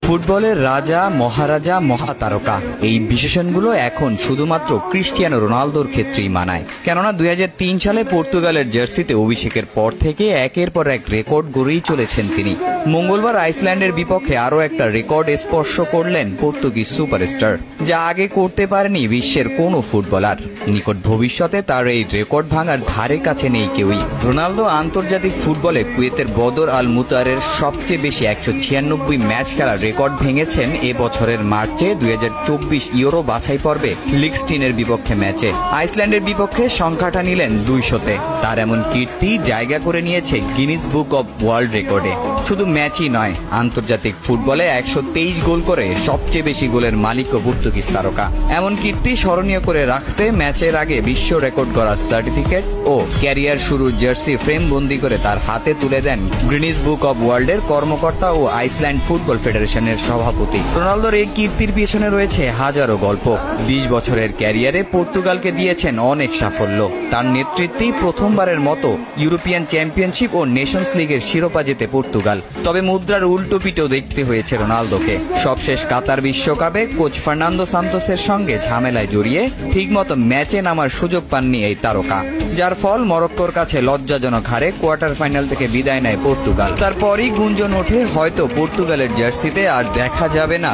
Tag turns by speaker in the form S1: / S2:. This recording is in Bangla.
S1: ফুটবলের রাজা, মহারাজা, মহাতারকা এই বিশেষণগুলো এখন শুধুমাত্র ক্রিস্টিয়ানো রোনালদোর ক্ষেত্রেই মানায়। কেননা 2003 সালে পর্তুগালের জার্সিতে অভিষেকের পর থেকে একের পর এক রেকর্ড গড়েই চলেছেন তিনি। মঙ্গলবার আইসল্যান্ডের বিপক্ষে আরও একটা রেকর্ড স্পর্শ করলেন পর্তুগিজ সুপারস্টার, যা আগে করতে পারেনি বিশ্বের কোনো ফুটবলার। নিকট ভবিষ্যতে তার এই রেকর্ড ভাঙার ধারে কাছে নেই কেউই। রোনালদো আন্তর্জাতিক ফুটবলে কুয়েতের বদর আল মুতারের সবচেয়ে বেশি 196 ম্যাচ খেলার রেকর্ড ভেঙেছেন এ বছরের মার্চে 2024 ইউরো বাছাই পর্বে লিগস্টিনের বিপক্ষে ম্যাচে। আইসল্যান্ডের বিপক্ষে সংখ্যাটা নিলেন 200-তে। তার এমন কীর্তি জায়গা করে নিয়েছে গিনিস বুক অব ওয়ার্ল্ড রেকর্ডে। শুধু ম্যাচই নয়, আন্তর্জাতিক ফুটবলে 123 গোল করে সবচেয়ে বেশি গোলের মালিকও পর্তুগিজ তারকা। এমন কীর্তি স্মরণীয় করে রাখতে ম্যাচের আগে বিশ্ব রেকর্ড গড়ার সার্টিফিকেট ও ক্যারিয়ার শুরুর জার্সি ফ্রেম বন্দি করে তার হাতে তুলে দেন গিনিস বুক অব ওয়ার্ল্ডের কর্মকর্তা ও আইসল্যান্ড ফুটবল ফেডারেশনের সভাপতি। রোনালদোর এই কীর্তির পিছনে রয়েছে হাজারো গল্প। 20 বছরের ক্যারিয়ারে পর্তুগালকে দিয়েছেন অনেক সাফল্য। তার নেতৃত্বেই প্রথমবারের মতো ইউরোপিয়ান চ্যাম্পিয়নশিপ ও নেশনস লিগের শিরোপা জেতে পর্তুগাল। তবে মুদ্রার উল্টো পিঠেও দেখতে হয়েছে রোনালদোকে। সবশেষ কাতার বিশ্বকাপে কোচ ফার্নান্দো সান্তোসের সঙ্গে ঝামেলায় জড়িয়ে ঠিকমতো ম্যাচে নামার সুযোগ পাননি এই তারকা, যার ফল মরক্কোর কাছে লজ্জাজনক হারে কোয়ার্টার ফাইনাল থেকে বিদায় নেয় পর্তুগাল। তারপরই গুঞ্জন ওঠে হয়তো পর্তুগালের জার্সিতে আর দেখা যাবে না